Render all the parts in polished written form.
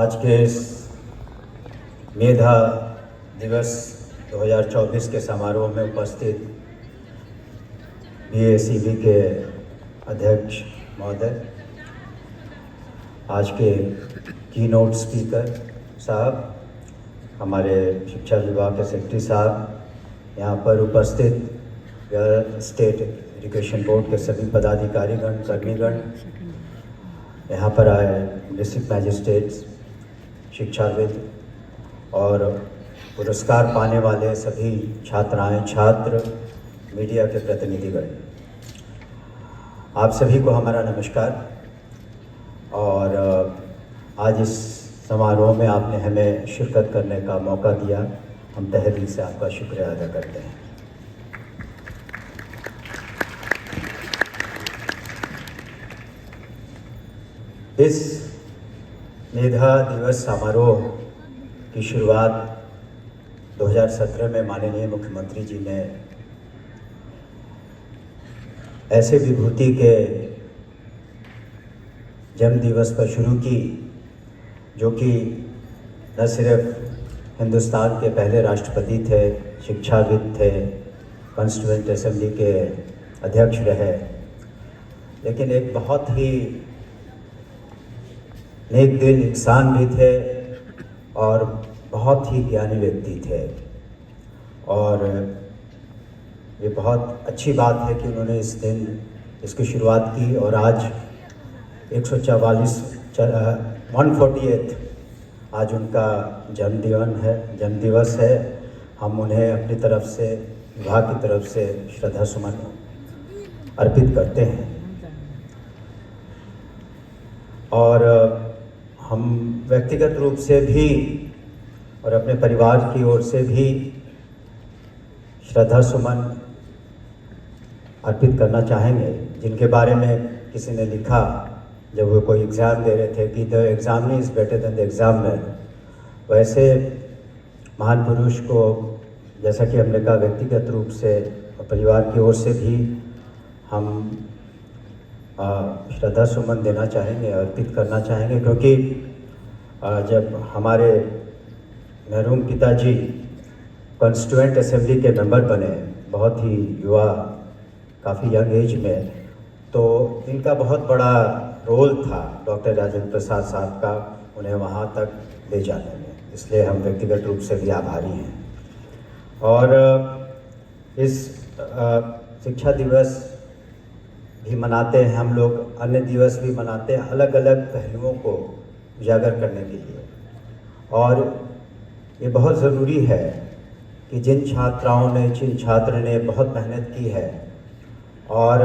आज के इस मेधा दिवस 2024 के समारोह में उपस्थित BACB के अध्यक्ष महोदय, आज के कीनोट स्पीकर साहब, हमारे शिक्षा विभाग के सेक्रेटरी साहब, यहाँ पर उपस्थित स्टेट एजुकेशन बोर्ड के सभी पदाधिकारीगण, कर्मीगण, यहाँ पर आए डिस्ट्रिक्ट मैजिस्ट्रेट्स, शिक्षाविद और पुरस्कार पाने वाले सभी छात्राएं, छात्र, मीडिया के प्रतिनिधिगण, आप सभी को हमारा नमस्कार। और आज इस समारोह में आपने हमें शिरकत करने का मौका दिया, हम तहे दिल से आपका शुक्रिया अदा करते हैं। इस मेधा दिवस समारोह की शुरुआत 2017 में माननीय मुख्यमंत्री जी ने ऐसे विभूति के जन्म दिवस पर शुरू की जो कि न सिर्फ हिंदुस्तान के पहले राष्ट्रपति थे, शिक्षाविद थे, कॉन्स्टिट्यूएंट असेंबली के अध्यक्ष रहे, लेकिन एक बहुत ही नेक दिल इंसान भी थे और बहुत ही ज्ञानी व्यक्ति थे। और ये बहुत अच्छी बात है कि उन्होंने इस दिन इसकी शुरुआत की और आज 148 आज उनका जन्मदिवस है। हम उन्हें अपनी तरफ से, विभाग की तरफ से श्रद्धा सुमन अर्पित करते हैं और हम व्यक्तिगत रूप से भी और अपने परिवार की ओर से भी श्रद्धा सुमन अर्पित करना चाहेंगे, जिनके बारे में किसी ने लिखा जब वो कोई एग्ज़ाम दे रहे थे कि the exam is better than the examiner. वैसे महान पुरुष को, जैसा कि हमने कहा, व्यक्तिगत रूप से और परिवार की ओर से भी हम श्रद्धा सुमन देना चाहेंगे, अर्पित करना चाहेंगे, क्योंकि जब हमारे मरहूम पिताजी कॉन्स्टिट्यूएंट असेंबली के मेंबर बने, बहुत ही युवा, काफ़ी यंग एज में, तो इनका बहुत बड़ा रोल था डॉक्टर राजेंद्र प्रसाद साहब का उन्हें वहाँ तक ले जाने में, इसलिए हम व्यक्तिगत रूप से भी आभारी हैं। और इस शिक्षा दिवस भी मनाते हैं हम लोग, अन्य दिवस भी मनाते हैं, अलग अलग पहलुओं को उजागर करने के लिए। और ये बहुत ज़रूरी है कि जिन छात्राओं ने, जिन छात्र ने बहुत मेहनत की है और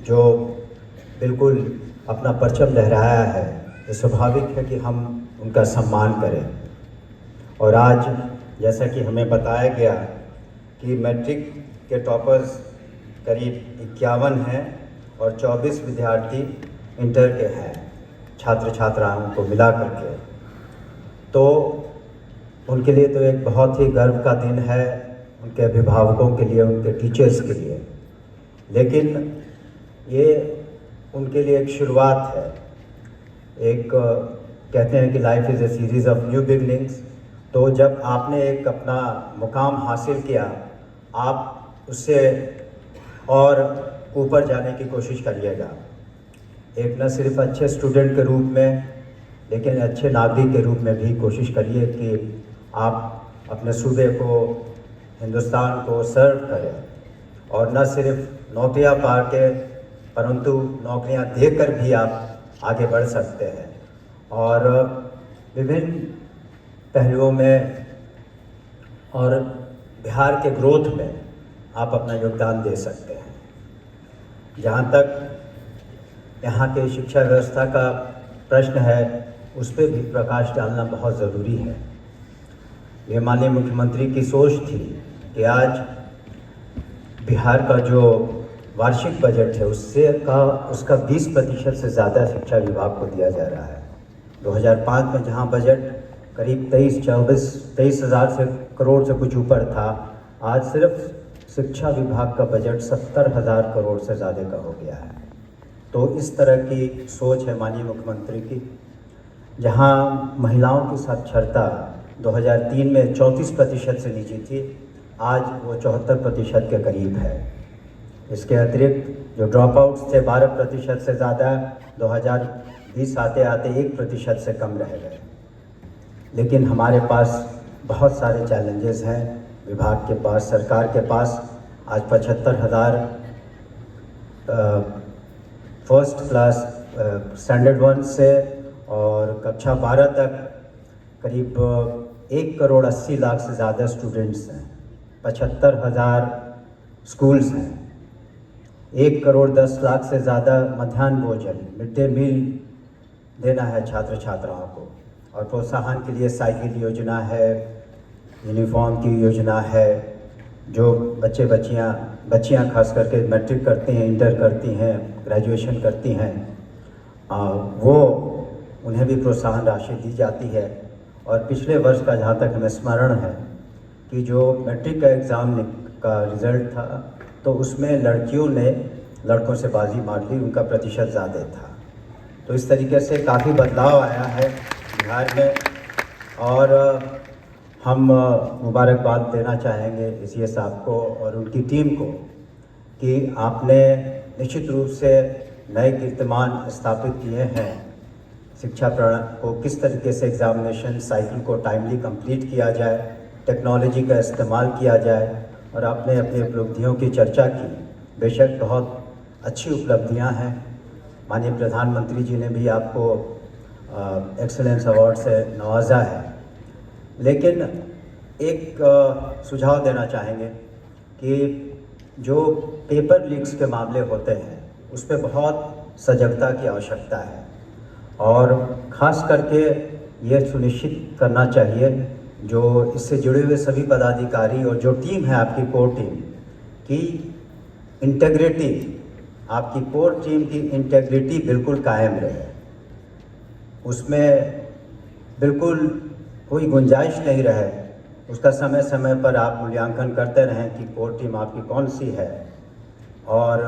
जो बिल्कुल अपना परचम लहराया है, ये स्वाभाविक है कि हम उनका सम्मान करें। और आज जैसा कि हमें बताया गया कि मैट्रिक के टॉपर्स करीब 51 हैं और 24 विद्यार्थी इंटर के हैं, छात्र छात्राओं को मिला करके, तो उनके लिए तो एक बहुत ही गर्व का दिन है, उनके अभिभावकों के लिए, उनके टीचर्स के लिए। लेकिन ये उनके लिए एक शुरुआत है। एक कहते हैं कि life is a series of new beginnings. तो जब आपने एक अपना मुकाम हासिल किया, आप उससे और ऊपर जाने की कोशिश करिएगा। एक न सिर्फ अच्छे स्टूडेंट के रूप में, लेकिन अच्छे नागरिक के रूप में भी कोशिश करिए कि आप अपने सूबे को, हिंदुस्तान को सर्व करें, और न सिर्फ नौकरियां पा के, परंतु नौकरियां देकर भी आप आगे बढ़ सकते हैं और विभिन्न पहलुओं में और बिहार के ग्रोथ में आप अपना योगदान दे सकते हैं। जहाँ तक यहाँ के शिक्षा व्यवस्था का प्रश्न है, उस पर भी प्रकाश डालना बहुत ज़रूरी है। ये माननीय मुख्यमंत्री की सोच थी कि आज बिहार का जो वार्षिक बजट है उसका 20% से ज़्यादा शिक्षा विभाग को दिया जा रहा है। 2005 में जहाँ बजट करीब 23,000 से करोड़ से कुछ ऊपर था, आज सिर्फ शिक्षा विभाग का बजट 70,000 करोड़ से ज़्यादा का हो गया है। तो इस तरह की सोच है माननीय मुख्यमंत्री की। जहां महिलाओं की साक्षरता 2003 में 34% से नीचे थी, आज वो 74% के करीब है। इसके अतिरिक्त जो ड्रॉप आउट्स थे 12% से ज़्यादा 2020 आते आते 1% से कम रह गए। लेकिन हमारे पास बहुत सारे चैलेंजेस हैं विभाग के पास, सरकार के पास। आज 75,000 फर्स्ट क्लास स्टैंडर्ड 1 से और कक्षा 12 तक करीब 1,80,00,000 से ज़्यादा स्टूडेंट्स हैं, 75,000 स्कूल्स हैं, 1,10,00,000 से ज़्यादा मध्याह्न भोजन मिड डे मील देना है छात्र छात्राओं को, और प्रोत्साहन के लिए साइकिल योजना है, यूनिफॉर्म की योजना है। जो बच्चियाँ खास करके मैट्रिक करती हैं, इंटर करती हैं, ग्रेजुएशन करती हैं, वो उन्हें भी प्रोत्साहन राशि दी जाती है। और पिछले वर्ष का जहाँ तक हमें स्मरण है कि जो मैट्रिक का एग्ज़ाम का रिज़ल्ट था तो उसमें लड़कियों ने लड़कों से बाजी मार ली, उनका प्रतिशत ज़्यादा था। तो इस तरीके से काफ़ी बदलाव आया है बिहार में, और हम मुबारकबाद देना चाहेंगे एसीएस साहब को और उनकी टीम को कि आपने निश्चित रूप से नए कीर्तिमान स्थापित किए हैं। शिक्षा प्रणाली को किस तरीके से एग्ज़ामिनेशन साइकिल को टाइमली कंप्लीट किया जाए, टेक्नोलॉजी का इस्तेमाल किया जाए, और आपने अपनी उपलब्धियों की चर्चा की। बेशक बहुत अच्छी उपलब्धियां हैं। माननीय प्रधानमंत्री जी ने भी आपको एक्सेलेंस अवार्ड से नवाजा है। लेकिन एक सुझाव देना चाहेंगे कि जो पेपर लीक्स के मामले होते हैं उस पर बहुत सजगता की आवश्यकता है, और ख़ास करके ये सुनिश्चित करना चाहिए जो इससे जुड़े हुए सभी पदाधिकारी और जो टीम है आपकी कोर टीम की इंटेग्रिटी, आपकी कोर टीम की इंटेग्रिटी बिल्कुल कायम रहे। उसमें बिल्कुल कोई गुंजाइश नहीं रहे। उसका समय समय पर आप मूल्यांकन करते रहें कि कोर टीम आपकी कौन सी है, और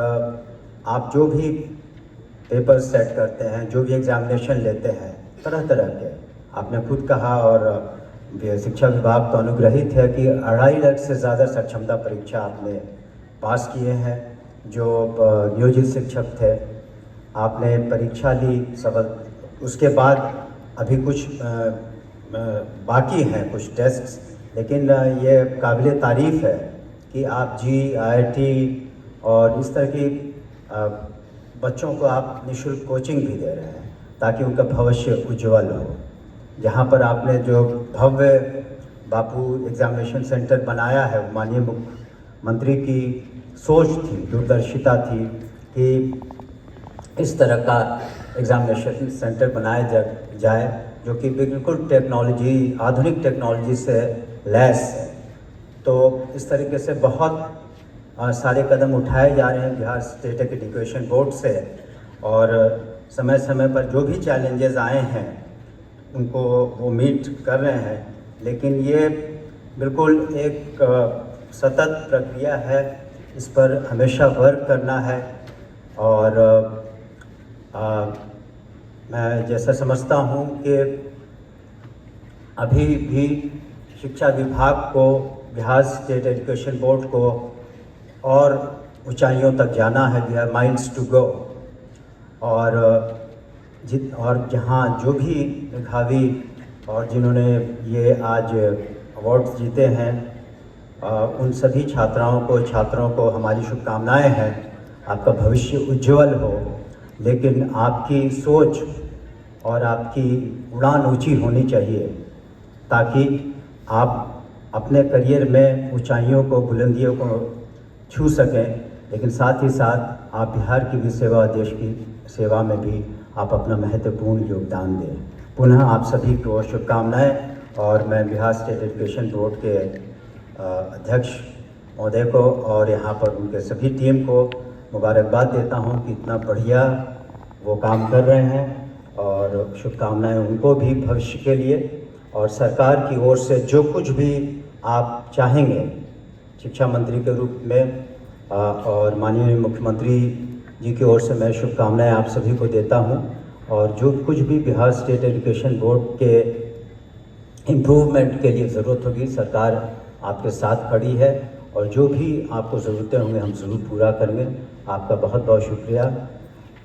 आप जो भी पेपर सेट करते हैं, जो भी एग्ज़ामिनेशन लेते हैं तरह तरह के, आपने खुद कहा और शिक्षा विभाग तो अनुग्रहित है कि 2.5 लाख से ज़्यादा सक्षमता परीक्षा आपने पास किए हैं। जो नियोजित शिक्षक थे आपने परीक्षा ली सफल, उसके बाद अभी कुछ बाकी हैं कुछ टेस्ट्स, लेकिन ये काबिल तारीफ़ है कि आप IIT और इस तरह की बच्चों को आप निःशुल्क कोचिंग भी दे रहे हैं ताकि उनका भविष्य उज्जवल हो। जहाँ पर आपने जो भव्य बापू एग्ज़ामिनेशन सेंटर बनाया है, माननीय मुख्यमंत्री की सोच थी, दूरदर्शिता थी कि इस तरह का एग्ज़ामिनेशन सेंटर बनाया जाए जो कि बिल्कुल टेक्नोलॉजी, आधुनिक टेक्नोलॉजी से लैस है। तो इस तरीके से बहुत सारे कदम उठाए जा रहे हैं बिहार स्टेट एजुकेशन बोर्ड से, और समय समय पर जो भी चैलेंजेस आए हैं उनको वो मीट कर रहे हैं। लेकिन ये बिल्कुल एक सतत प्रक्रिया है, इस पर हमेशा वर्क करना है। और मैं जैसा समझता हूँ कि अभी भी शिक्षा विभाग को, बिहार स्टेट एजुकेशन बोर्ड को और ऊंचाइयों तक जाना है। देयर माइल्स टू गो, और जहाँ जो भी मेधावी और जिन्होंने ये आज अवार्ड्स जीते हैं उन सभी छात्रों को हमारी शुभकामनाएं हैं। आपका भविष्य उज्जवल हो, लेकिन आपकी सोच और आपकी उड़ान ऊंची होनी चाहिए ताकि आप अपने करियर में ऊंचाइयों को, बुलंदियों को छू सकें, लेकिन साथ ही साथ आप बिहार की भी सेवा, देश की सेवा में भी आप अपना महत्वपूर्ण योगदान दें। पुनः आप सभी को शुभकामनाएं, और मैं बिहार स्टेट एजुकेशन बोर्ड के अध्यक्ष महोदय को और यहाँ पर उनके सभी टीम को मुबारकबाद देता हूँ कि इतना बढ़िया वो काम कर रहे हैं, और शुभकामनाएं उनको भी भविष्य के लिए। और सरकार की ओर से जो कुछ भी आप चाहेंगे शिक्षा मंत्री के रूप में, और माननीय मुख्यमंत्री जी की ओर से मैं शुभकामनाएं आप सभी को देता हूं। और जो कुछ भी बिहार स्टेट एजुकेशन बोर्ड के इम्प्रूवमेंट के लिए ज़रूरत होगी, सरकार आपके साथ खड़ी है और जो भी आपको ज़रूरतें होंगी हम ज़रूर पूरा करेंगे। आपका बहुत बहुत शुक्रिया।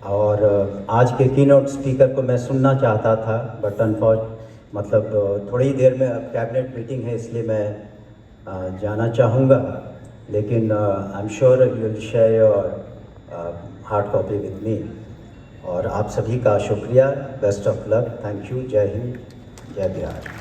और आज के कीनोट स्पीकर को मैं सुनना चाहता था, बट मतलब थोड़ी ही देर में अब कैबिनेट मीटिंग है, इसलिए मैं जाना चाहूँगा, लेकिन I am sure you will share your hard copy with me. और आप सभी का शुक्रिया, best of luck, thank you, जय हिंद, जय बिहार।